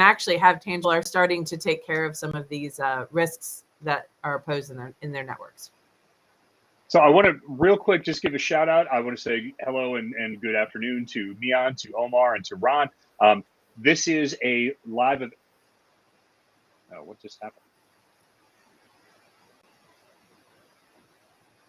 actually have tangible are starting to take care of some of these risks that are posed in their networks. So I want to real quick just give a shout out. I want to say hello and good afternoon to Neon, to Omar, and to Ron. This is a live event. Oh, what just happened?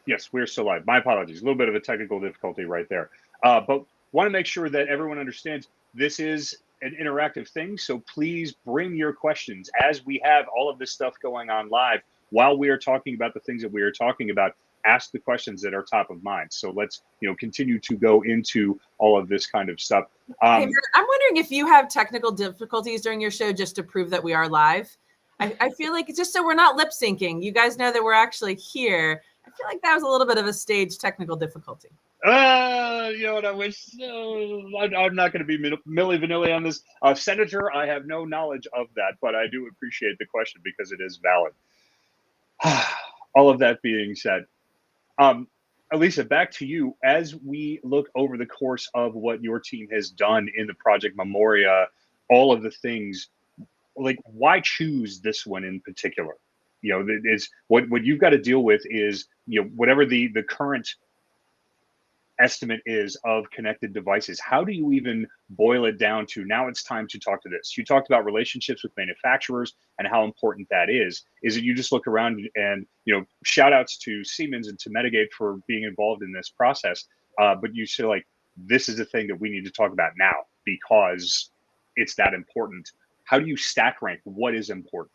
Yes, we're still live. My apologies. A little bit of a technical difficulty right there. But want to make sure that everyone understands this is an interactive thing. So please bring your questions as we have all of this stuff going on live while we are talking about the things that we are talking about. Ask the questions that are top of mind. So let's continue to go into all of this kind of stuff. Hey, I'm wondering if you have technical difficulties during your show just to prove that we are live. I feel like just so we're not lip syncing, you guys know that we're actually here. I feel like that was a little bit of a stage technical difficulty. You know what I wish? I'm not going to be Milli Vanilli on this. Senator, I have no knowledge of that, but I do appreciate the question because it is valid. All of that being said, Elisa, back to you. As we look over the course of what your team has done in the Project Memoria, all of the things, like why choose this one in particular? Is what you've got to deal with is whatever the current estimate is of connected devices. How do you even boil it down to now it's time to talk to this? You talked about relationships with manufacturers and how important that is. Is it you just look around and, shout outs to Siemens and to Medigate for being involved in this process. But you say like, this is the thing that we need to talk about now because it's that important. How do you stack rank what is important?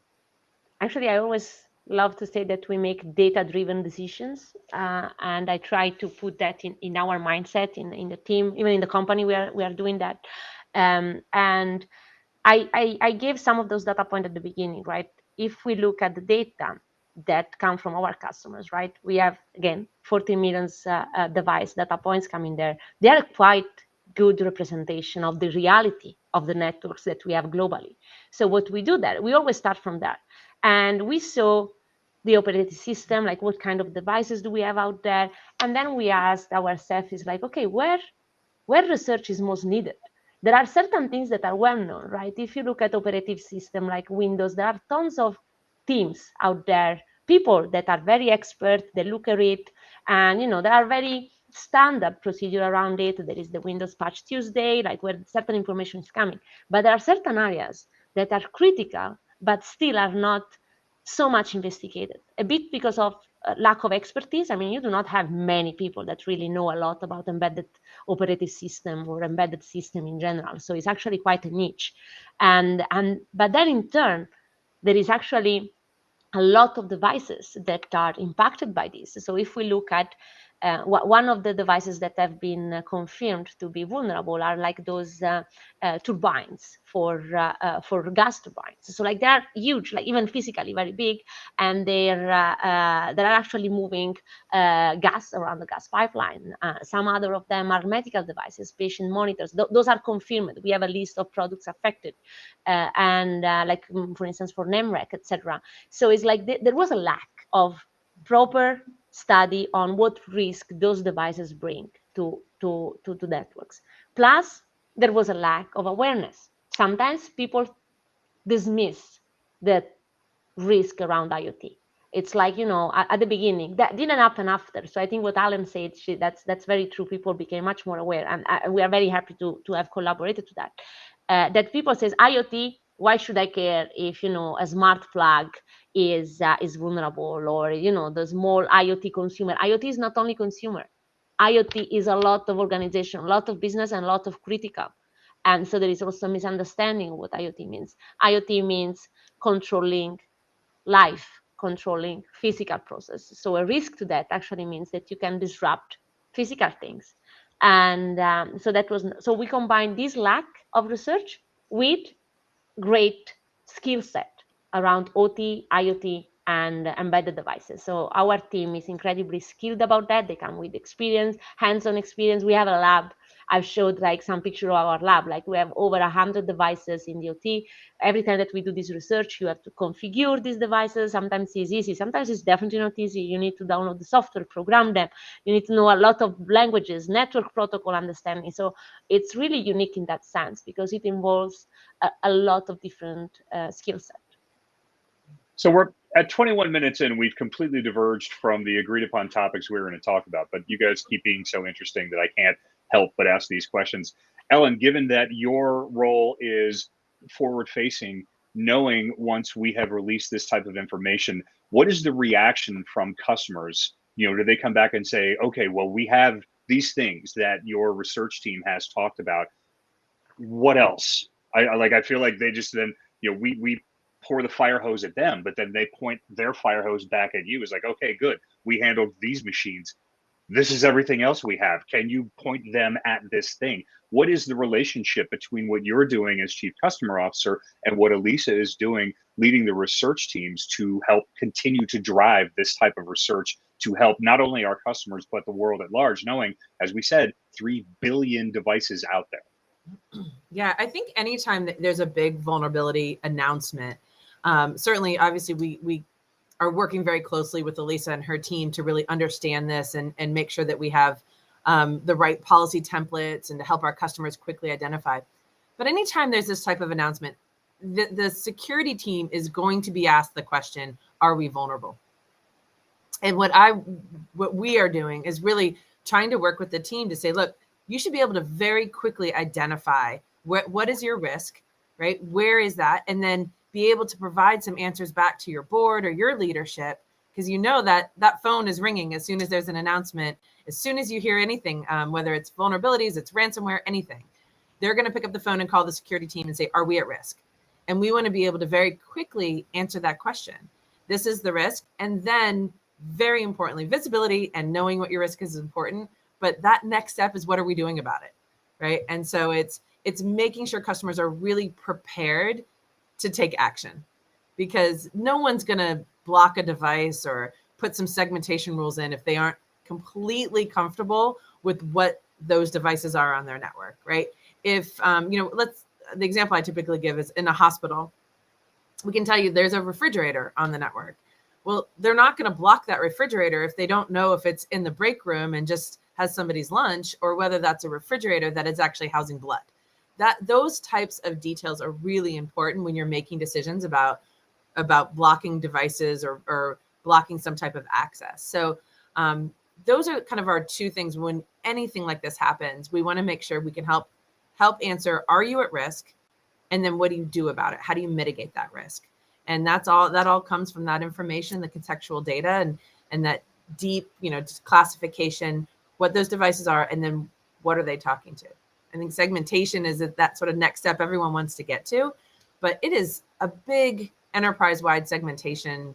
Actually, I always love to say that we make data-driven decisions, and I try to put that in our mindset in the team, even in the company. We are doing that, and I gave some of those data points at the beginning, right? If we look at the data that come from our customers, right? We have again 40 million device data points coming there. They are quite good representation of the reality of the networks that we have globally. So what we do there, we always start from that. And we saw the operating system, like what kind of devices do we have out there? And then we asked ourselves, is like, okay, where research is most needed? There are certain things that are well known, right? If you look at operative system like Windows, there are tons of teams out there, people that are very expert, they look at it, and there are very standard procedure around it. There is the Windows Patch Tuesday, like where certain information is coming. But there are certain areas that are critical, but still are not so much investigated, a bit because of lack of expertise. I mean, you do not have many people that really know a lot about embedded operating system or embedded system in general. So it's actually quite a niche. But then in turn, there is actually a lot of devices that are impacted by this. So if we look at one of the devices that have been confirmed to be vulnerable are like those turbines for gas turbines. So like they are huge, like even physically very big, and they're actually moving gas around the gas pipeline. Some other of them are medical devices, patient monitors. Those are confirmed. We have a list of products affected, like for instance for NEMREC, etc. So it's like there was a lack of proper study on what risk those devices bring to networks. Plus, there was a lack of awareness. Sometimes people dismiss the risk around IoT. It's like, at the beginning, that didn't happen after. So I think what Alan said, that's very true. People became much more aware, and we are very happy to have collaborated to that. That people says IoT, why should I care if a smart plug is vulnerable, or the small IoT consumer? IoT is not only consumer. IoT is a lot of organization, a lot of business, and a lot of critical. And so there is also a misunderstanding of what IoT means. IoT means controlling life, controlling physical processes. So a risk to that actually means that you can disrupt physical things. And so we combine this lack of research with great skill set around OT, IoT, and embedded devices. So our team is incredibly skilled about that. They come with experience, hands-on experience. We have a lab I've showed like some picture of our lab. Like we have over 100 devices in the OT. Every time that we do this research, you have to configure these devices. Sometimes it's easy, sometimes it's definitely not easy. You need to download the software, program them. You need to know a lot of languages, network protocol understanding. So it's really unique in that sense because it involves a lot of different skill sets. So we're at 21 minutes in. We've completely diverged from the agreed upon topics we were going to talk about, but you guys keep being so interesting that I can't help but ask these questions. Ellen, given that your role is forward facing, knowing once we have released this type of information, what is the reaction from customers? You know, do they come back and say, okay, well, we have these things that your research team has talked about. What else? I feel like they just then, you know, we pour the fire hose at them, but then they point their fire hose back at you. It's like, okay, good. We handled these machines. This is everything else we have. Can you point them at this thing? What is the relationship between what you're doing as Chief Customer Officer and what Elisa is doing, leading the research teams to help continue to drive this type of research to help not only our customers, but the world at large, knowing, as we said, 3 billion devices out there? Yeah, I think anytime that there's a big vulnerability announcement, certainly, obviously, we are working very closely with Elisa and her team to really understand this and make sure that we have the right policy templates and to help our customers quickly identify. But anytime there's this type of announcement, the security team is going to be asked the question, are we vulnerable? And what we are doing is really trying to work with the team to say, look, you should be able to very quickly identify what is your risk, right? Where is that? And then be able to provide some answers back to your board or your leadership, because you know that that phone is ringing as soon as there's an announcement, as soon as you hear anything, whether it's vulnerabilities, it's ransomware, anything, they're going to pick up the phone and call the security team and say, are we at risk? And we want to be able to very quickly answer that question. This is the risk. And then very importantly, visibility and knowing what your risk is important. But that next step is, what are we doing about it? Right. And so it's making sure customers are really prepared to take action, because no one's going to block a device or put some segmentation rules in if they aren't completely comfortable with what those devices are on their network. Right. If, the example I typically give is in a hospital, we can tell you there's a refrigerator on the network. Well, they're not going to block that refrigerator if they don't know if it's in the break room and just has somebody's lunch, or whether that's a refrigerator that is actually housing blood. Those types of details are really important when you're making decisions about blocking devices or blocking some type of access. So those are kind of our two things. When anything like this happens, we want to make sure we can help answer, are you at risk? And then what do you do about it? How do you mitigate that risk? And that all comes from that information, the contextual data, and that deep, just classification, what those devices are, and then what are they talking to? I think segmentation is that sort of next step everyone wants to get to, but it is a big enterprise-wide segmentation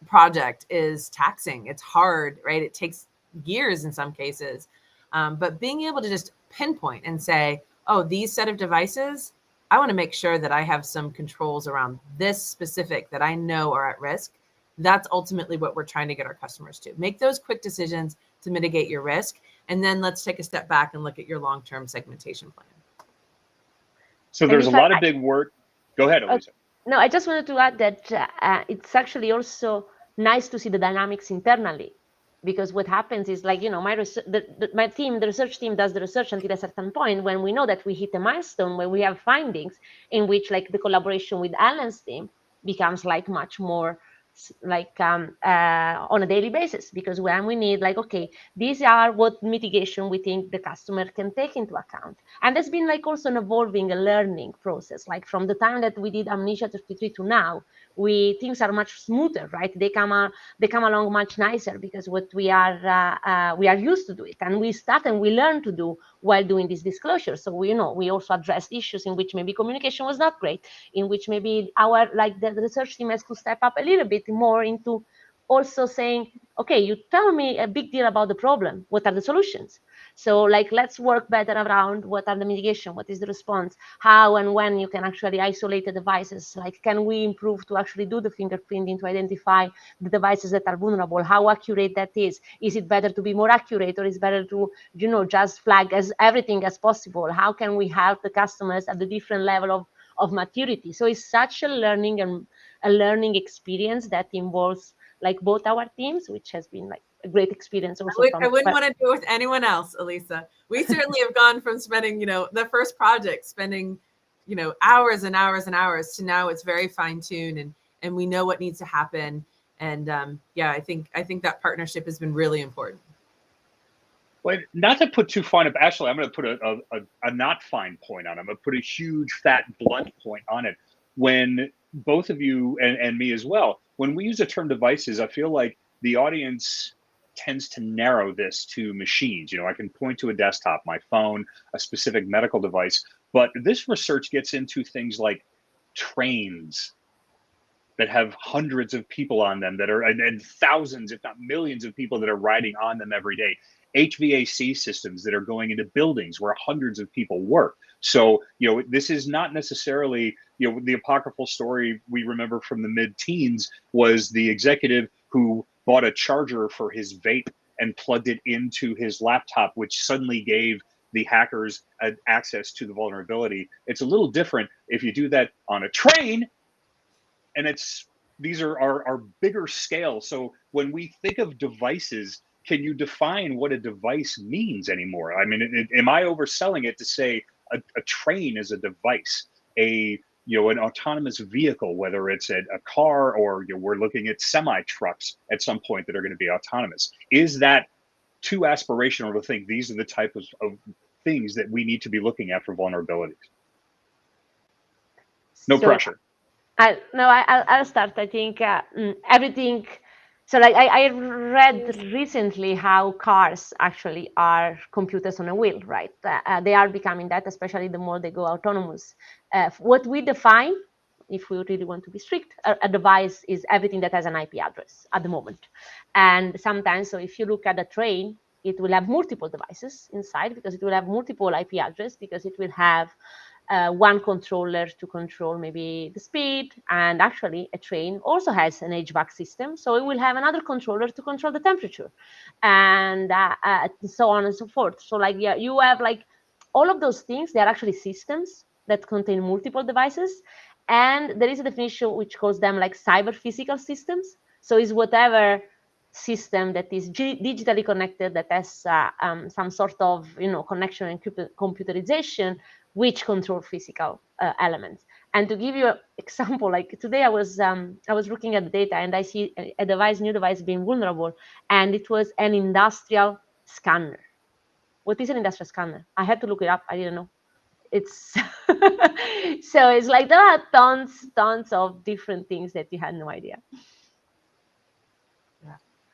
project is taxing. It's hard, right? It takes years in some cases, but being able to just pinpoint and say, oh, these set of devices, I want to make sure that I have some controls around this specific that I know are at risk. That's ultimately what we're trying to get our customers to. Make those quick decisions to mitigate your risk. And then let's take a step back and look at your long-term segmentation plan. So there's a lot of big work. Go ahead, Elisa. No, I just wanted to add that it's actually also nice to see the dynamics internally, because what happens is, like, my team, the research team, does the research until a certain point when we know that we hit a milestone, when we have findings in which, like, the collaboration with Alan's team becomes like much more on a daily basis, because when we need, like, okay, these are what mitigation we think the customer can take into account. And there's been like also an evolving, a learning process, like from the time that we did Amnesia 33 to now, things are much smoother, right? They come along much nicer, because what we are used to do it, and we start and we learn to do while doing this disclosure. So we also addressed issues in which maybe communication was not great, in which maybe the research team has to step up a little bit more into also saying, okay, you tell me a big deal about the problem. What are the solutions? So like, let's work better around what are the mitigation, what is the response, how and when you can actually isolate the devices. Like, can we improve to actually do the fingerprinting to identify the devices that are vulnerable? How accurate that is? Is it better to be more accurate, or is it better to, just flag as everything as possible? How can we help the customers at the different level of maturity? So it's such a learning and a learning experience that involves like both our teams, which has been like a great experience also. I wouldn't want to do it with anyone else, Elisa. We certainly have gone from spending, the first project, spending, hours and hours and hours, to now it's very fine tuned, and we know what needs to happen. And I think that partnership has been really important. Well, not to put too fine of, actually, I'm going to put a not fine point on it. I'm going to put a huge, fat, blunt point on it. When both of you and me as well, when we use the term devices, I feel like the audience tends to narrow this to machines. I can point to a desktop, my phone, a specific medical device, but this research gets into things like trains that have hundreds of people on them that are, and thousands, if not millions of people that are riding on them every day. HVAC systems that are going into buildings where hundreds of people work. So, this is not necessarily, the apocryphal story we remember from the mid-teens was the executive who bought a charger for his vape and plugged it into his laptop, which suddenly gave the hackers access to the vulnerability. It's a little different if you do that on a train, and these are bigger scale. So when we think of devices, can you define what a device means anymore? I mean, am I overselling it to say a train is a device, an autonomous vehicle, whether it's a car or we're looking at semi trucks at some point that are going to be autonomous? Is that too aspirational to think these are the type of things that we need to be looking at for vulnerabilities? No pressure. I'll start. I think everything. So like I read recently how cars actually are computers on a wheel, right? They are becoming that, especially the more they go autonomous. What we define, if we really want to be strict, a device is everything that has an IP address at the moment. And sometimes, so if you look at a train, it will have multiple devices inside because it will have multiple IP address, because it will have one controller to control maybe the speed, and actually a train also has an HVAC system, so it will have another controller to control the temperature, and so on and so forth. So like, you have like all of those things. They are actually systems that contain multiple devices, and there is a definition which calls them like cyber physical systems. So it's whatever system that is digitally connected, that has some sort of connection and computerization, which control physical elements. And to give you an example, like today I was looking at the data and I see a new device being vulnerable, and it was an industrial scanner. What is an industrial scanner? I had to look it up. I didn't know. It's so it's like there are tons of different things that you had no idea.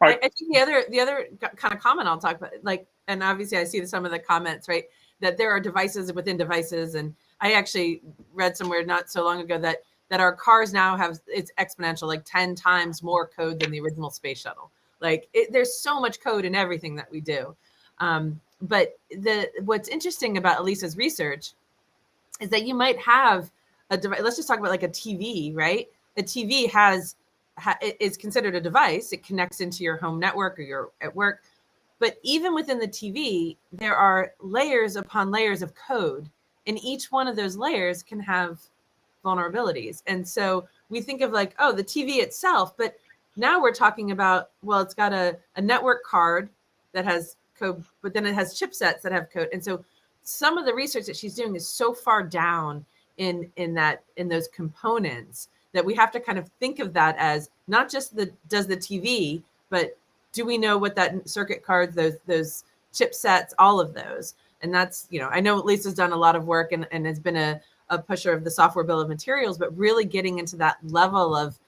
I think the other kind of comment I'll talk about, like, and obviously I see some of the comments, right, that there are devices within devices, and I actually read somewhere not so long ago that our cars now have, it's exponential, like 10 times more code than the original space shuttle. Like there's so much code in everything that we do. But what's interesting about Elisa's research is that you might have a device. Let's just talk about like a TV, right? The TV is considered a device. It connects into your home network, or you're at work. But even within the TV, there are layers upon layers of code, and each one of those layers can have vulnerabilities. And so we think of like, oh, the TV itself, but now we're talking about, well, it's got a network card that has code, but then it has chipsets that have code. And so some of the research that she's doing is so far down in those components that we have to kind of think of that as not just does the TV, but do we know what that circuit cards, those chipsets, all of those. And that's, I know Lisa's done a lot of work and has been a pusher of the software bill of materials, but really getting into that level of,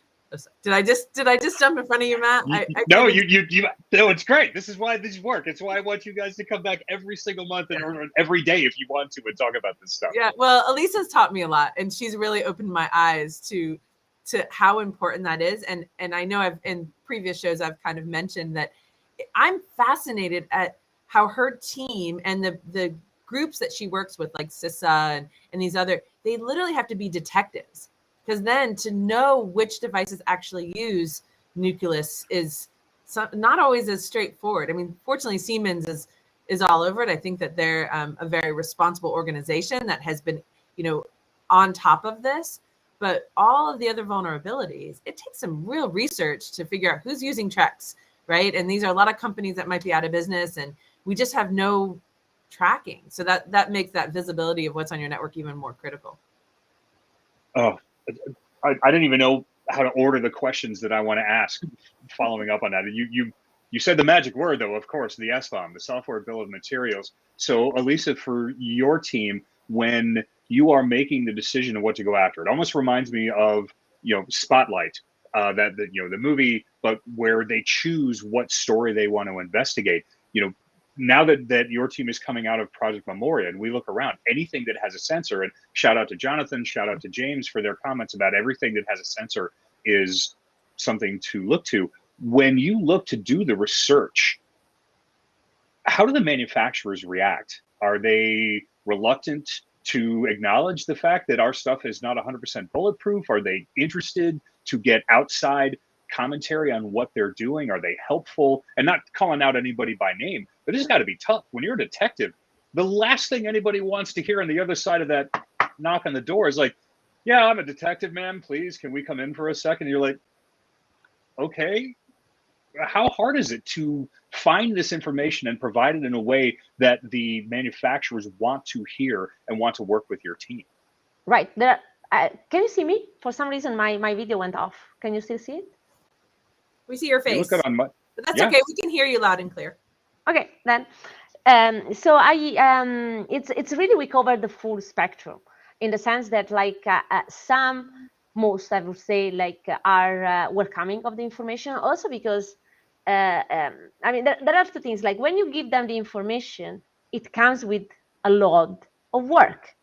did I just jump in front of you, Matt? No, it's great. This is why these work. It's why I want you guys to come back every single month or every day if you want to and talk about this stuff. Yeah, well, Elisa's taught me a lot, and she's really opened my eyes to to how important that is. And I know I've in previous shows I've kind of mentioned that I'm fascinated at how her team and the groups that she works with, like CISA and these other, they literally have to be detectives, because then to know which devices actually use Nucleus is not always as straightforward. I mean, fortunately, Siemens is all over it. I think that they're a very responsible organization that has been, on top of this. But all of the other vulnerabilities, it takes some real research to figure out who's using Trex, right? And these are a lot of companies that might be out of business, and we just have no tracking. So that makes that visibility of what's on your network even more critical. Oh, I didn't even know how to order the questions that I want to ask following up on that. You said the magic word, though, of course, the SBOM, the software bill of materials. So, Elisa, for your team, when you are making the decision of what to go after, it almost reminds me of, Spotlight, the movie, but where they choose what story they want to investigate. Now that your team is coming out of Project Memoria, and we look around, anything that has a sensor, and shout out to Jonathan, shout out to James for their comments about everything that has a sensor is something to look to. When you look to do the research, how do the manufacturers react? Are they reluctant to acknowledge the fact that our stuff is not 100% bulletproof? Are they interested to get outside commentary on what they're doing? Are they helpful? And not calling out anybody by name, but this has got to be tough. When you're a detective, the last thing anybody wants to hear on the other side of that knock on the door is like, yeah, I'm a detective, ma'am. Please, can we come in for a second? And you're like, okay. How hard is it to find this information and provide it in a way that the manufacturers want to hear and want to work with your team? Right. Can you see me? For some reason, my video went off. Can you still see it? We see your face. You look good on but that's okay. We can hear you loud and clear. Okay, then. So it's really, we cover the full spectrum in the sense that most I would say are welcoming of the information, also because I mean there are two things. Like when you give them the information, it comes with a lot of work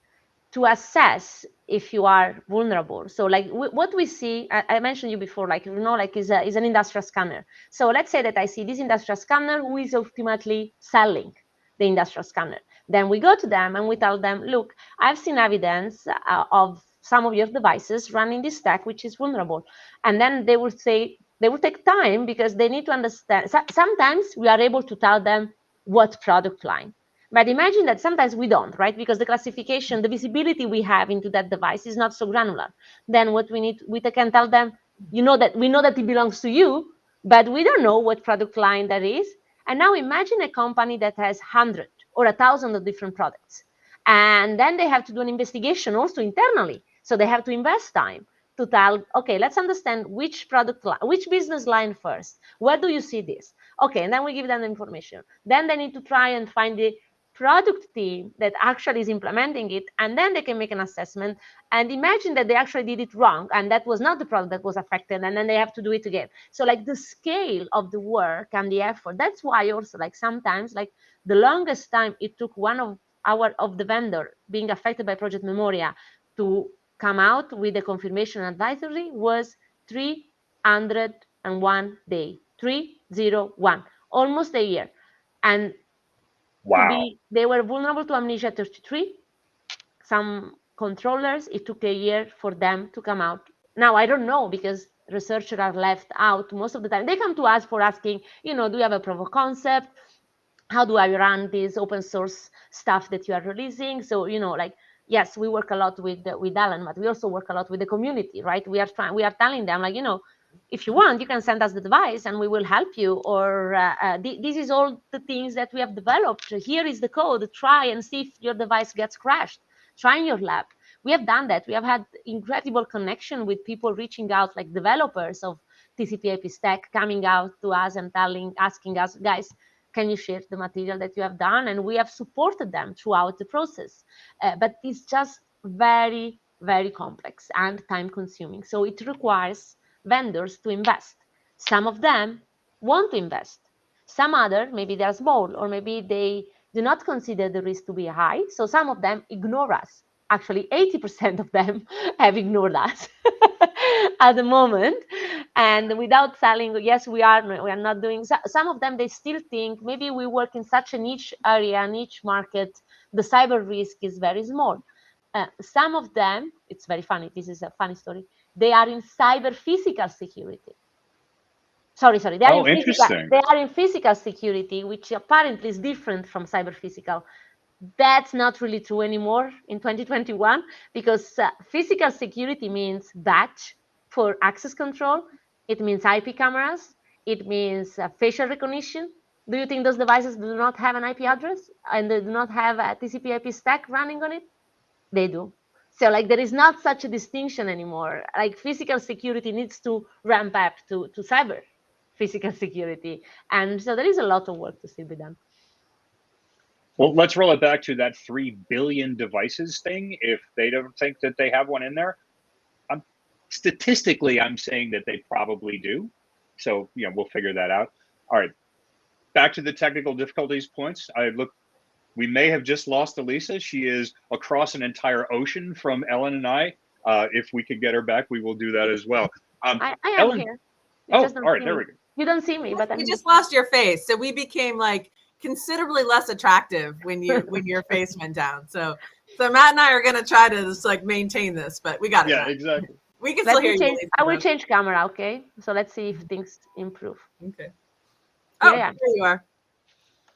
to assess if you are vulnerable. So like what we see, I mentioned you before, is an industrial scanner. So let's say that I see this industrial scanner who is ultimately selling the industrial scanner. Then we go to them and we tell them, look, I've seen evidence of some of your devices running this stack, which is vulnerable. And then they will say, they will take time because they need to understand. Sometimes we are able to tell them what product line. But imagine that sometimes we don't, right? Because the classification, the visibility we have into that device is not so granular. Then what we can tell them, we know that it belongs to you, but we don't know what product line that is. And now imagine a company that has 100 or 1,000 of different products. And then they have to do an investigation also internally. So they have to invest time to tell, okay, let's understand which product line, which business line first. Where do you see this? Okay, and then we give them the information. Then they need to try and find the product team that actually is implementing it, and then they can make an assessment and imagine that they actually did it wrong and that was not the product that was affected, and then they have to do it again. So like the scale of the work and the effort, that's why also sometimes the longest time it took one of the vendor being affected by Project Memoria to come out with a confirmation advisory was 301 day, 301, almost a year. And wow, they were vulnerable to Amnesia 33. Some controllers, it took a year for them to come out. Now, I don't know, because researchers are left out most of the time. They come to us for asking, do you have a proof of concept? How do I run this open source stuff that you are releasing? So, yes, we work a lot with Alan, but we also work a lot with the community, right? We are telling them, if you want, you can send us the device and we will help you. Or this is all the things that we have developed. Here is the code. Try and see if your device gets crashed. Try in your lab. We have done that. We have had incredible connection with people reaching out, like developers of TCP IP stack, coming out to us and asking us, guys, can you share the material that you have done? And we have supported them throughout the process. But it's just very, very complex and time consuming. So it requires vendors to invest. Some of them want to invest. Some other, maybe they're small, or maybe they do not consider the risk to be high. So some of them ignore us. Actually, 80% of them have ignored us. at the moment. And without selling, yes, we are not doing, some of them, they still think maybe we work in such a niche area, niche market, the cyber risk is very small. Some of them, it's very funny, this is a funny story, they are in cyber physical security. Sorry, they are interesting. they are in physical security, which apparently is different from cyber physical. That's not really true anymore in 2021, because physical security means batch for access control. It means IP cameras. It means facial recognition. Do you think those devices do not have an IP address and they do not have a TCP/IP stack running on it? They do. So like there is not such a distinction anymore. Like physical security needs to ramp up to cyber physical security. And so there is a lot of work to still be done. Well, let's roll it back to that 3 billion devices thing. If they don't think that they have one in there, statistically, I'm saying that they probably do. So, we'll figure that out. All right. Back to the technical difficulties points. We may have just lost Elisa. She is across an entire ocean from Ellen and I. If we could get her back, we will do that as well. I am Ellen, here. all right, there we go. You don't see me, but we just lost your face. So we became like considerably less attractive when your face went down. So Matt and I are gonna try to just like maintain this, but we got it. Yeah, exactly. We can still hear you. I will change camera, okay? So let's see if things improve. Okay. Oh, there you are.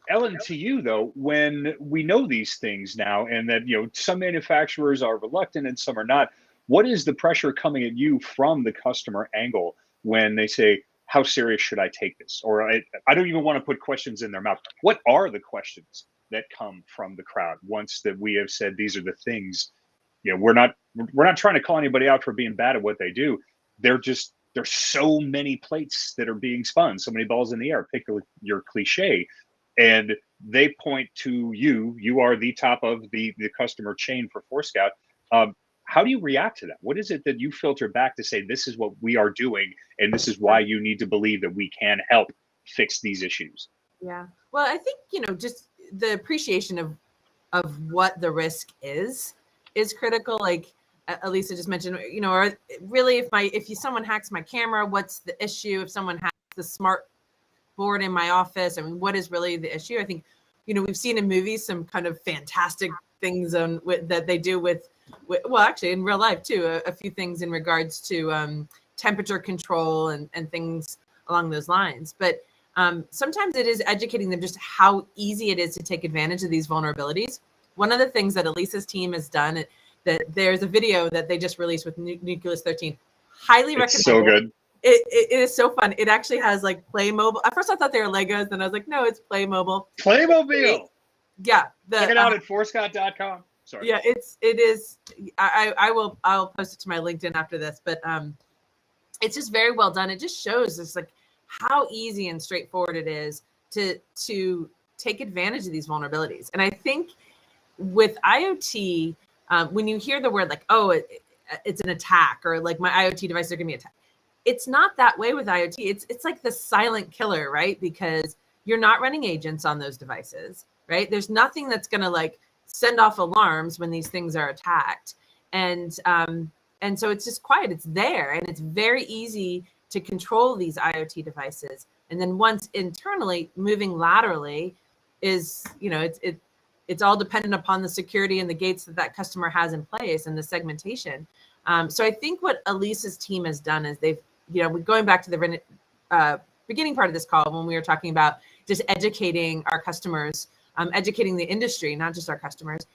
Ellen, to you though, when we know these things now, and that some manufacturers are reluctant and some are not, what is the pressure coming at you from the customer angle when they say, how serious should I take this? Or I don't even want to put questions in their mouth. What are the questions that come from the crowd once that we have said these are the things? We're not trying to call anybody out for being bad at what they do. There's so many plates that are being spun, so many balls in the air. Pick your cliche, and they point to you. You are the top of the customer chain for Forescout. How do you react to that? What is it that you filter back to say, this is what we are doing, and this is why you need to believe that we can help fix these issues? Yeah. Well, I think, just the appreciation of what the risk is critical. Like Elisa just mentioned, or really if someone hacks my camera, what's the issue? If someone hacks the smart board in my office, what is really the issue? I think, we've seen in movies some kind of fantastic things that they do with well, actually in real life too, a few things in regards to temperature control and things along those lines. But sometimes it is educating them just how easy it is to take advantage of these vulnerabilities. One of the things that Elisa's team has done, that there's a video that they just released with Nucleus 13. Highly recommend. It's so good. It is so fun. It actually has like Playmobil. At first I thought they were Legos, then I was like, no, it's Playmobil. Playmobil. Yeah. Check it out at Forescout.com. Sorry. Yeah, it is. I'll post it to my LinkedIn after this, but it's just very well done. It just shows us like how easy and straightforward it is to take advantage of these vulnerabilities. And I think with IoT, when you hear the word like, oh, it's an attack, or like my IoT devices are going to be attacked, it's not that way with IoT. It's like the silent killer, right? Because you're not running agents on those devices, right? There's nothing that's going to like send off alarms when these things are attacked. And so it's just quiet. It's there, and it's very easy to control these IoT devices. And then once internally, moving laterally is, it's all dependent upon the security and the gates that customer has in place and the segmentation. So I think what Elisa's team has done is they've, going back to the beginning part of this call when we were talking about just educating our customers, educating the industry, not just our customers.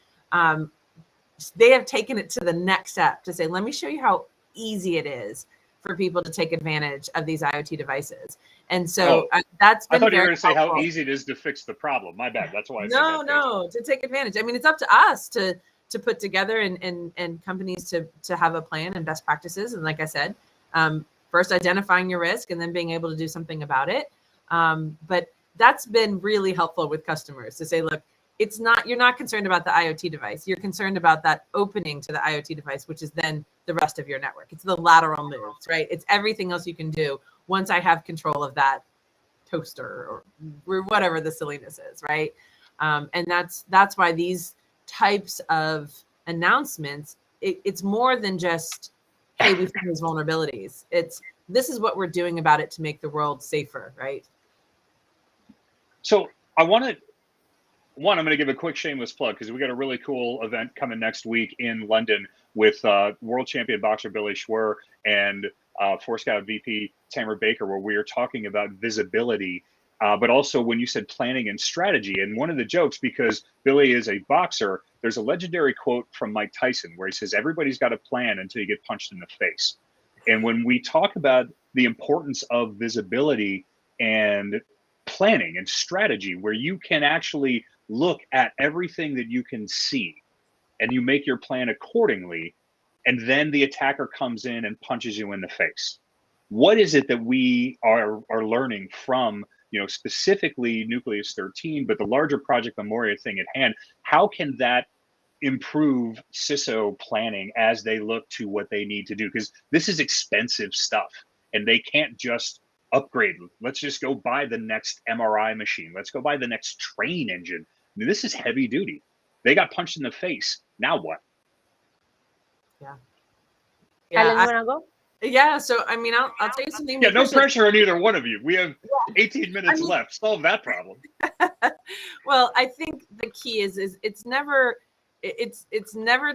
They have taken it to the next step to say, let me show you how easy it is for people to take advantage of these IoT devices. And so that's been I thought you were going to say helpful. how easy it is to fix the problem. My bad. That's why I said that. No, to take advantage. It's up to us to put together and companies to have a plan and best practices. And like I said, first identifying your risk and then being able to do something about it. But that's been really helpful with customers to say, look, you're not concerned about the IoT device. You're concerned about that opening to the IoT device, which is then the rest of your network. It's the lateral moves, right? It's everything else you can do once I have control of that toaster or whatever the silliness is, right? And that's why these types of announcements, it's more than just, hey, we found these vulnerabilities. This is what we're doing about it to make the world safer, right? So I want to, I'm going to give a quick shameless plug because we got a really cool event coming next week in London with world champion boxer Billy Schwer and Force Scout VP Tamara Baker, where we are talking about visibility, but also when you said planning and strategy. And one of the jokes, because Billy is a boxer, there's a legendary quote from Mike Tyson where he says, everybody's got a plan until you get punched in the face. And when we talk about the importance of visibility and planning and strategy, where you can actually look at everything that you can see and you make your plan accordingly, and then the attacker comes in and punches you in the face. What is it that we are learning from, specifically Nucleus 13, but the larger Project Memoria thing at hand? How can that improve CISO planning as they look to what they need to do? Because this is expensive stuff and they can't just upgrade. Let's just go buy the next MRI machine. Let's go buy the next train engine. I mean, this is heavy duty. They got punched in the face. Now what? Yeah. Ellen, you wanna go? Yeah. So I mean, I'll tell you something. Yeah, no pressure on either one of you. We have 18 minutes left. Solve that problem. Well, I think the key is it's never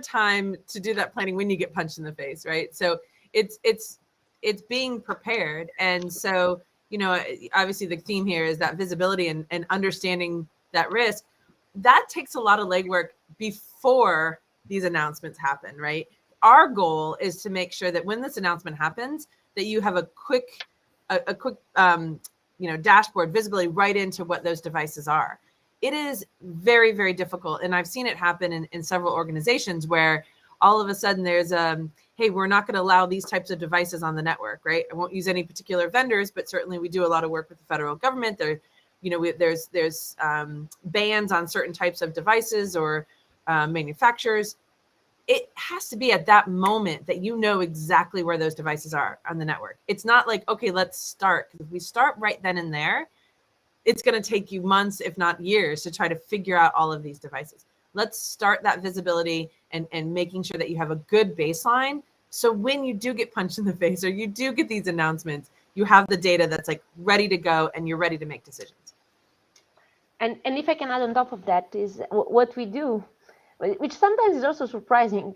time to do that planning when you get punched in the face, right? So it's being prepared. And so, obviously the theme here is that visibility and understanding that risk. That takes a lot of legwork before these announcements happen, right? Our goal is to make sure that when this announcement happens, that you have a quick dashboard visibility right into what those devices are. It is very, very difficult. And I've seen it happen in several organizations where all of a sudden there's hey, we're not going to allow these types of devices on the network, right? I won't use any particular vendors, but certainly we do a lot of work with the federal government. There, there's bans on certain types of devices or manufacturers. It has to be at that moment that you know exactly where those devices are on the network. It's not like, okay, let's start. Because if we start right then and there, it's going to take you months, if not years, to try to figure out all of these devices. Let's start that visibility and making sure that you have a good baseline. So when you do get punched in the face or you do get these announcements, you have the data that's like ready to go and you're ready to make decisions. And if I can add on top of that is what we do, which sometimes is also surprising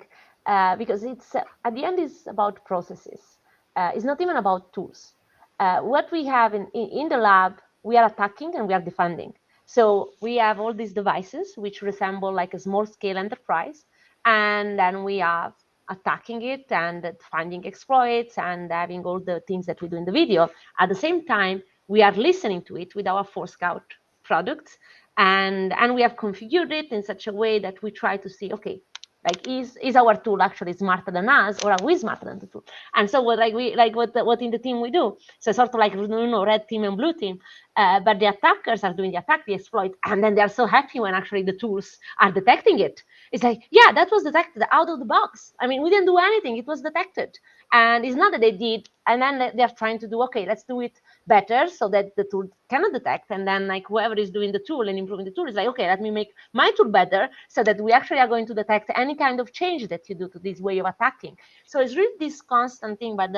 because it's at the end is about processes. It's not even about tools. What we have in the lab, we are attacking and we are defending. So we have all these devices which resemble like a small scale enterprise, and then we are attacking it and finding exploits and having all the things that we do in the video. At the same time, we are listening to it with our Force Scout products, and we have configured it in such a way that we try to see, okay, like is our tool actually smarter than us, or are we smarter than the tool? And so what in the team we do, so sort of like red team and blue team, but the attackers are doing the attack, the exploit, and then they're so happy when actually the tools are detecting it. It's like, yeah, that was detected out of the box. I mean, we didn't do anything, it was detected. And it's not that they did, and then they're trying to do, okay, let's do it better so that the tool cannot detect. And then like whoever is doing the tool and improving the tool is like, okay, let me make my tool better so that we actually are going to detect any kind of change that you do to this way of attacking. So it's really this constant thing. But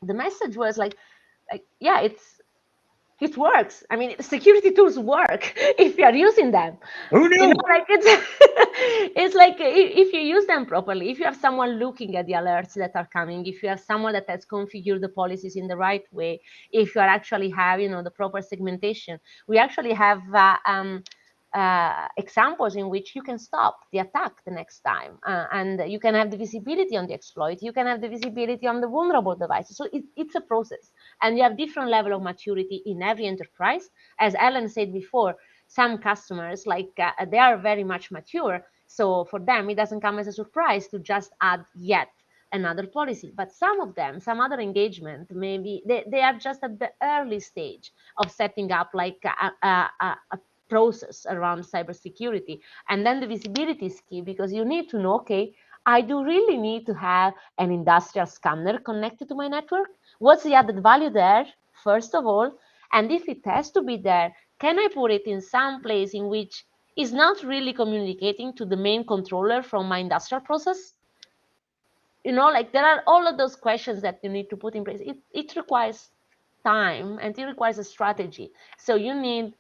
the message was like yeah, it works. I mean, security tools work if you are using them. Who knew? Like it's like if you use them properly, if you have someone looking at the alerts that are coming, if you have someone that has configured the policies in the right way, if you are actually have the proper segmentation, we actually have examples in which you can stop the attack the next time, and you can have the visibility on the exploit, you can have the visibility on the vulnerable devices. So it's a process, and you have different level of maturity in every enterprise. As Ellen said before, some customers they are very much mature, so for them it doesn't come as a surprise to just add yet another policy. But some of them, some other engagement, maybe they are just at the early stage of setting up like a process around cybersecurity. And then the visibility is key, because you need to know, okay, I do really need to have an industrial scanner connected to my network. What's the added value there, first of all? And if it has to be there, can I put it in some place in which is not really communicating to the main controller from my industrial process? like there are all of those questions that you need to put in place. It requires time and it requires a strategy. So you need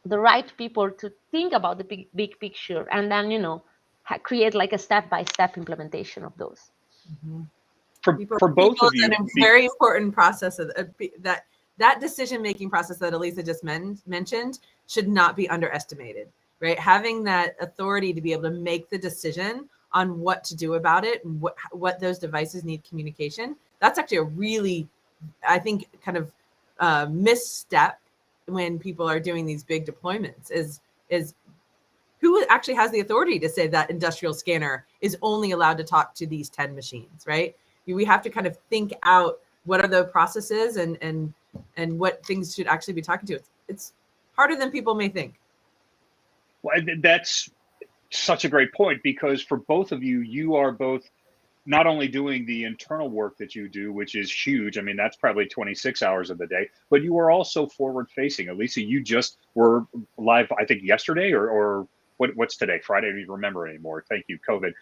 the right people to think about the big picture, and then create like a step-by-step implementation of those. Mm-hmm. For both of you, a very important process of that decision-making process that Elisa just mentioned should not be underestimated, right? Having that authority to be able to make the decision on what to do about it and what those devices need communication. That's actually a really, I think, kind of misstep when people are doing these big deployments is who actually has the authority to say that industrial scanner is only allowed to talk to these 10 machines, right? We have to kind of think out what are the processes and what things should actually be talking to. It's harder than people may think. Well, that's such a great point, because for both of you, you are both not only doing the internal work that you do, which is huge. I mean, that's probably 26 hours of the day, but you are also forward facing. Elisa, you just were live, I think yesterday or what's today? Friday? I don't even remember anymore. Thank you, COVID.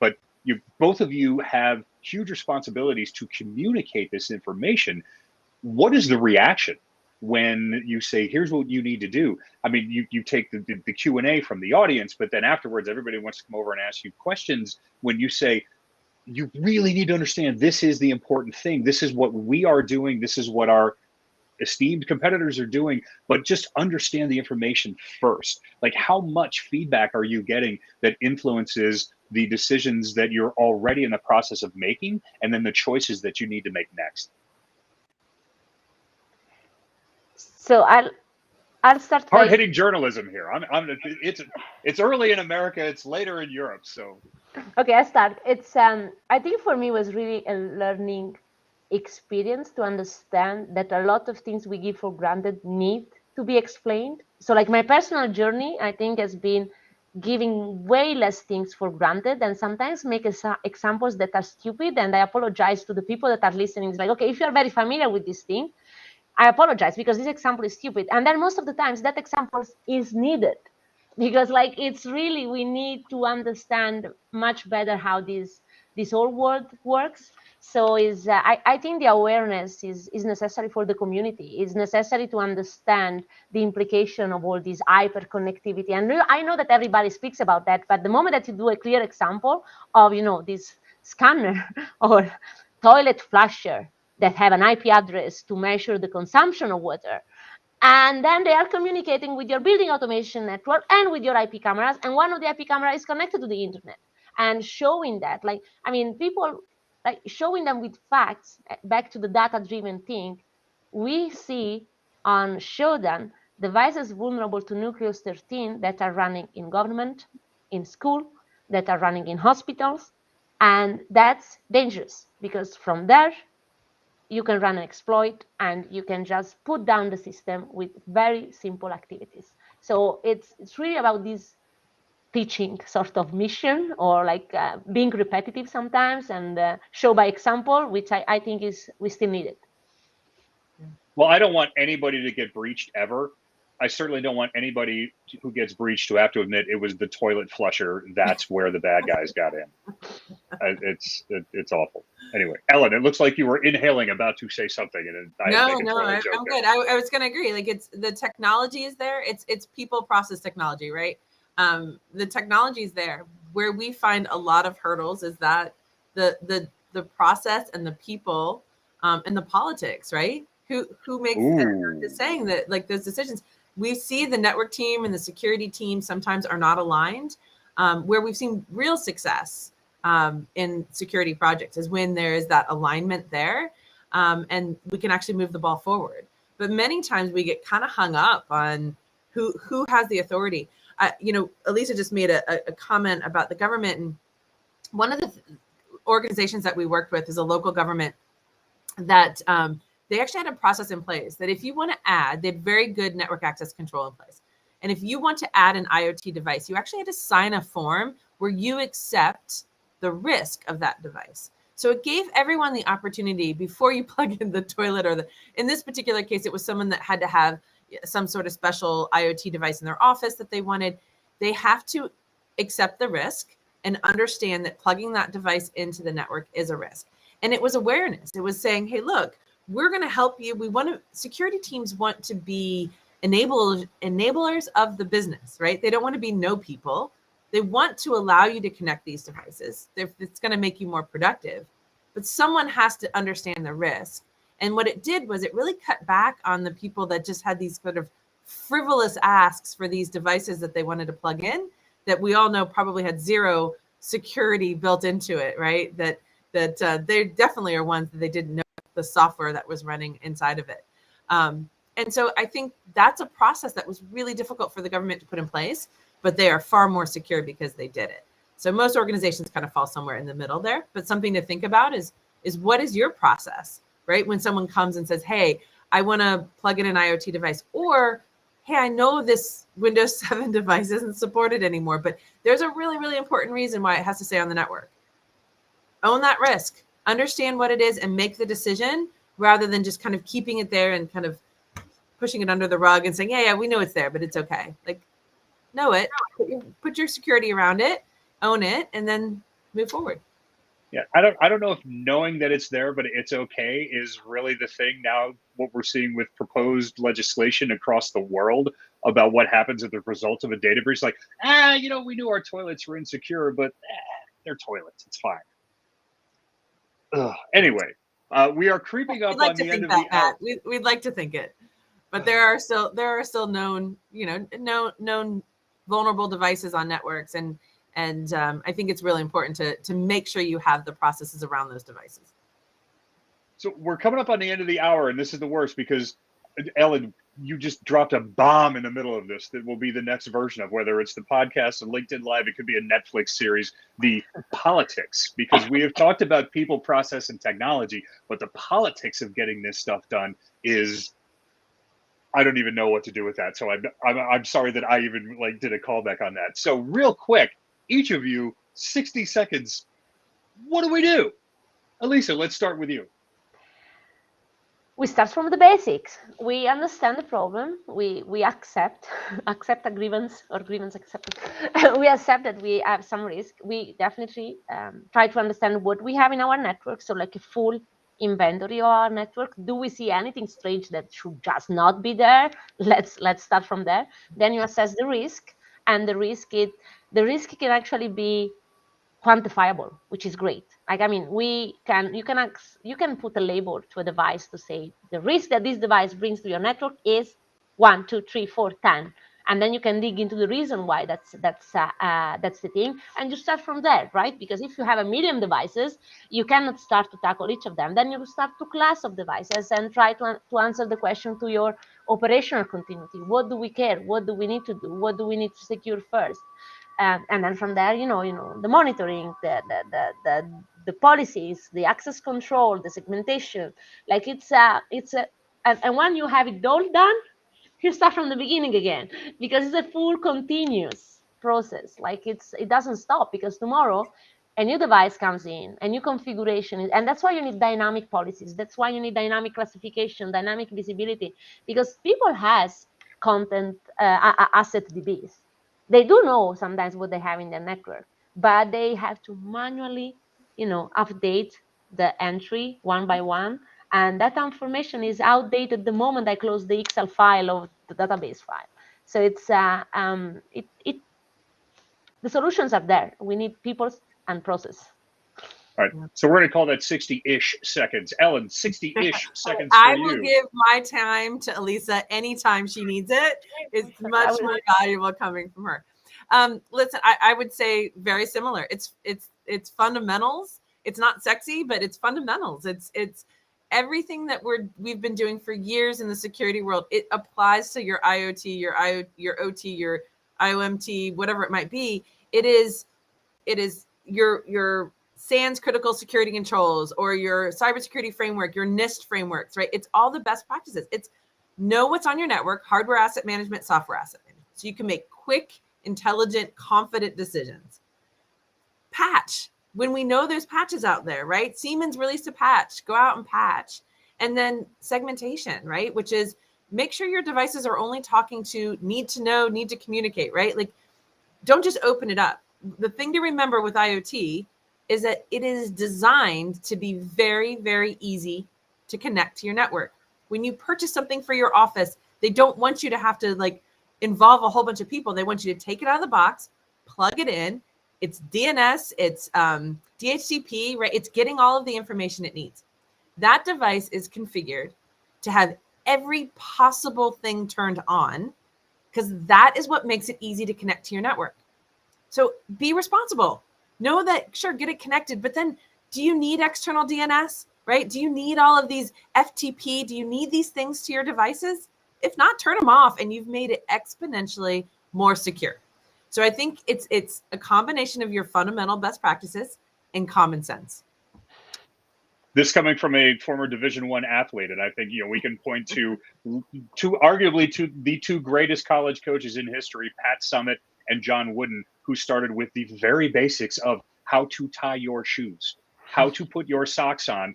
But both of you have huge responsibilities to communicate this information. What is the reaction when you say, here's what you need to do? I mean, you take the Q&A from the audience, but then afterwards, everybody wants to come over and ask you questions. When you say, you really need to understand, this is the important thing. This is what we are doing. This is what our esteemed competitors are doing, but just understand the information first. Like, how much feedback are you getting that influences the decisions that you're already in the process of making, and then the choices that you need to make next? So I'll start. Hard-hitting journalism here. It's early in America. It's later in Europe. So okay, I'll start. It's I think for me it was really a learning experience to understand that a lot of things we give for granted need to be explained. So like my personal journey, I think, has been giving way less things for granted and sometimes make examples that are stupid. And I apologize to the people that are listening. It's like, okay, if you're very familiar with this thing, I apologize because this example is stupid. And then most of the times that example is needed because like it's really, we need to understand much better how this whole world works. So I think the awareness is necessary for the community. It's necessary to understand the implication of all this hyper connectivity. And I know that everybody speaks about that, but the moment that you do a clear example of, this scanner or toilet flusher that have an IP address to measure the consumption of water, and then they are communicating with your building automation network and with your IP cameras, and one of the IP camera is connected to the internet, and showing that, like, I mean, people, like, showing them with facts, back to the data-driven thing, we see on Shodan devices vulnerable to Nucleus 13 that are running in government, in school, that are running in hospitals, and that's dangerous because from there, you can run an exploit and you can just put down the system with very simple activities. So it's really about this teaching sort of mission, or like being repetitive sometimes and show by example, which I think we still need it. Well, I don't want anybody to get breached ever. I certainly don't want anybody who gets breached to have to admit it was the toilet flusher. That's where the bad guys got in. It's awful. Anyway, Ellen, it looks like you were inhaling, about to say something, and I'm good. I was going to agree. Like, it's the technology is there. It's people, process, technology, right? The technology is there. Where we find a lot of hurdles is that the process and the people and the politics, right? Who makes the saying that, like, those decisions. We see the network team and the security team sometimes are not aligned. Where we've seen real success in security projects is when there is that alignment there, and we can actually move the ball forward. But many times we get kind of hung up on who has the authority. Elisa just made a comment about the government, and one of the organizations that we worked with is a local government that they actually had a process in place that if you want to add, they had very good network access control in place. And if you want to add an IoT device, you actually had to sign a form where you accept the risk of that device. So it gave everyone the opportunity before you plug in the toilet, or in this particular case, it was someone that had to have some sort of special IoT device in their office that they wanted. They have to accept the risk and understand that plugging that device into the network is a risk. And it was awareness. It was saying, hey, look, we're going to help you. Security teams want to be enablers of the business, right? They don't want to be no people. They want to allow you to connect these devices. It's going to make you more productive, but someone has to understand the risk. And what it did was it really cut back on the people that just had these sort of frivolous asks for these devices that they wanted to plug in, that we all know probably had zero security built into it, right? That they definitely are ones that they didn't know the software that was running inside of it. And so I think that's a process that was really difficult for the government to put in place, but they are far more secure because they did it. So most organizations kind of fall somewhere in the middle there, but something to think about is what is your process, right? When someone comes and says, hey, I want to plug in an IoT device, or hey, I know this Windows 7 device isn't supported anymore, but there's a really, really important reason why it has to stay on the network. Own that risk, understand what it is, and make the decision rather than just kind of keeping it there and kind of pushing it under the rug and saying, yeah, we know it's there, but it's okay. Like, know it, put your security around it, own it, and then move forward. Yeah, I don't know if knowing that it's there, but it's okay is really the thing now. What we're seeing with proposed legislation across the world about what happens as the result of a data breach, like, we knew our toilets were insecure, but they're toilets. It's fine. Anyway, we are creeping up on the end of the hour. We'd like to think it, but there are still known known vulnerable devices on networks, and I think it's really important to make sure you have the processes around those devices. So we're coming up on the end of the hour, and this is the worst because, Ellen, you just dropped a bomb in the middle of this that will be the next version of, whether it's the podcast and LinkedIn Live, it could be a Netflix series, the politics, because we have talked about people, process, and technology, but the politics of getting this stuff done is, I don't even know what to do with that. So I'm sorry that I even did a callback on that. So real quick, each of you, 60 seconds. What do we do? Elisa, let's start with you. We start from the basics. We understand the problem. We accept a grievance or grievance acceptance. We accept that we have some risk. We definitely try to understand what we have in our network. So like a full inventory of our network. Do we see anything strange that should just not be there? Let's start from there. Then you assess the risk, and the risk can actually be quantifiable, which is great. Like, I mean, you can put a label to a device to say the risk that this device brings to your network is 1, 2, 3, 4, 10, and then you can dig into the reason why that's the thing, and you start from there, right? Because if you have 1 million devices, you cannot start to tackle each of them. Then you start to class of devices and try to answer the question to your operational continuity. What do we care? What do we need to do? What do we need to secure first? And then from there, the monitoring, the policies, the access control, the segmentation, like and when you have it all done, you start from the beginning again, because it's a full continuous process. Like it doesn't stop, because tomorrow a new device comes in, a new configuration, and that's why you need dynamic policies. That's why you need dynamic classification, dynamic visibility, because people has content asset DBs. They do know sometimes what they have in their network, but they have to manually, update the entry one by one. And that information is outdated the moment I close the Excel file of the database file. So it's the solutions are there. We need people and process. All right. So we're going to call that 60-ish seconds. Ellen, 60-ish seconds I for you. will give my time to Elisa anytime she needs it. It's much more valuable coming from her. Listen, I would say very similar. It's fundamentals. It's not sexy, but it's fundamentals. It's everything that we've been doing for years in the security world. It applies to your IoT, your OT, your IOMT, whatever it might be. It is your SANS critical security controls, or your cybersecurity framework, your NIST frameworks, right? It's all the best practices. It's know what's on your network, hardware asset management, software asset management. So you can make quick, intelligent, confident decisions. Patch, when we know there's patches out there, right? Siemens released a patch, go out and patch. And then segmentation, right? Which is make sure your devices are only talking to need to know, need to communicate, right? Like, don't just open it up. the thing to remember with IoT is that it is designed to be very, very easy to connect to your network. When you purchase something for your office, they don't want you to have to like involve a whole bunch of people. They want you to take it out of the box, plug it in. It's DNS, it's DHCP, right? It's getting all of the information it needs. That device is configured to have every possible thing turned on, because that is what makes it easy to connect to your network. So be responsible. Know that, sure, get it connected, but then do you need external DNS, right? Do you need all of these FTP? Do you need these things to your devices? If not, turn them off, and you've made it exponentially more secure. So I think it's a combination of your fundamental best practices and common sense. This coming from a former Division I athlete, and I think we can point to arguably the two greatest college coaches in history, Pat Summitt and John Wooden, who started with the very basics of how to tie your shoes, how to put your socks on.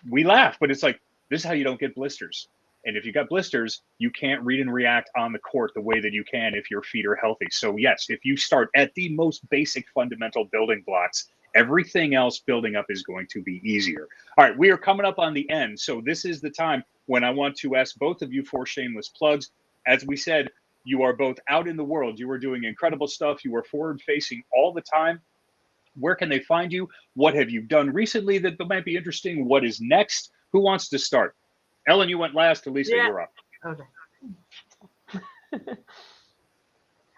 We laugh, but it's like, this is how you don't get blisters. And if you got blisters, you can't read and react on the court the way that you can if your feet are healthy. So yes, if you start at the most basic fundamental building blocks, everything else building up is going to be easier. All right, we are coming up on the end. So this is the time when I want to ask both of you for shameless plugs. As we said, you are both out in the world. You are doing incredible stuff. You are forward facing all the time. Where can they find you? What have you done recently that might be interesting? What is next? Who wants to start? Ellen, you went last. Elisa, you're up. Okay.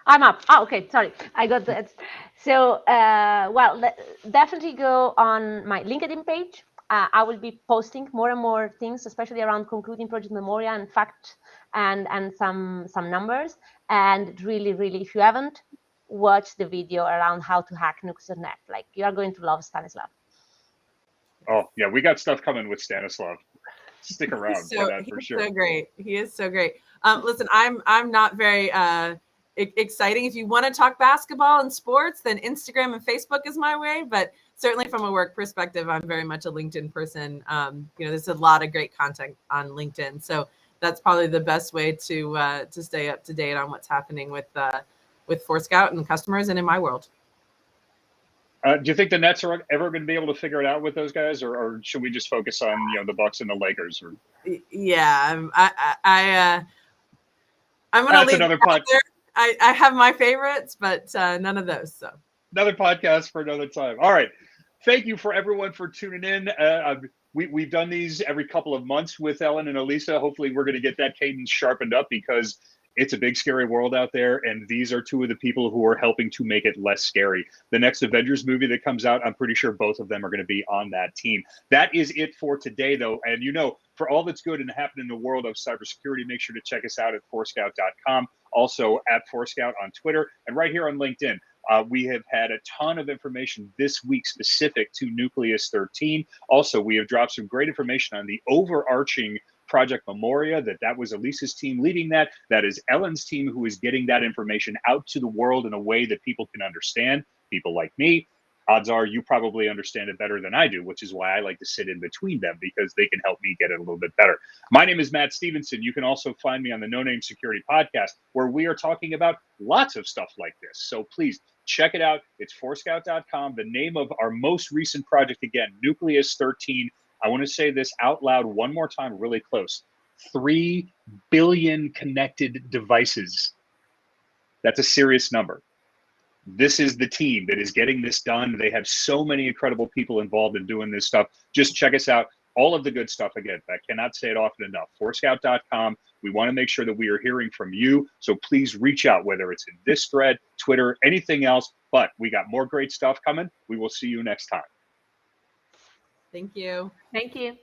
I'm up. Oh, okay. Sorry, I got that. So, well, definitely go on my LinkedIn page. I will be posting more and more things, especially around concluding Project Memoria and fact and some numbers. And really, really, if you haven't, watch the video around how to hack Nux.net. Like, you are going to love Stanislav. Oh yeah, we got stuff coming with Stanislav. Stick around for that for sure. So great. He is so great. Listen, I'm not very exciting. If you want to talk basketball and sports, then Instagram and Facebook is my way. But certainly from a work perspective, I'm very much a LinkedIn person. There's a lot of great content on LinkedIn, so that's probably the best way to stay up to date on what's happening with Forescout and customers and in my world. Do you think the Nets are ever going to be able to figure it out with those guys, or should we just focus on the Bucks and the Lakers? Or... Yeah, I'm going to leave another there. I have my favorites, but none of those. So another podcast for another time. All right, thank you for everyone for tuning in. We've done these every couple of months with Ellen and Elisa. Hopefully, we're going to get that cadence sharpened up, because it's a big, scary world out there, and these are two of the people who are helping to make it less scary. The next Avengers movie that comes out, I'm pretty sure both of them are going to be on that team. That is it for today, though. And for all that's good and happening in the world of cybersecurity, make sure to check us out at forescout.com, also at Forescout on Twitter, and right here on LinkedIn. We have had a ton of information this week specific to Nucleus 13. Also, we have dropped some great information on the overarching Project Memoria, that was Elisa's team leading that. That is Ellen's team who is getting that information out to the world in a way that people can understand. People like me, odds are you probably understand it better than I do, which is why I like to sit in between them, because they can help me get it a little bit better. My name is Matt Stevenson. You can also find me on the No Name Security Podcast, where we are talking about lots of stuff like this. So please check it out. It's forescout.com. The name of our most recent project, again, Nucleus 13. I want to say this out loud one more time, really close. 3 billion connected devices. That's a serious number. This is the team that is getting this done. They have so many incredible people involved in doing this stuff. Just check us out. All of the good stuff. Again, I cannot say it often enough. Forescout.com. We want to make sure that we are hearing from you. So please reach out, whether it's in this thread, Twitter, anything else. But we got more great stuff coming. We will see you next time. thank you. Thank you.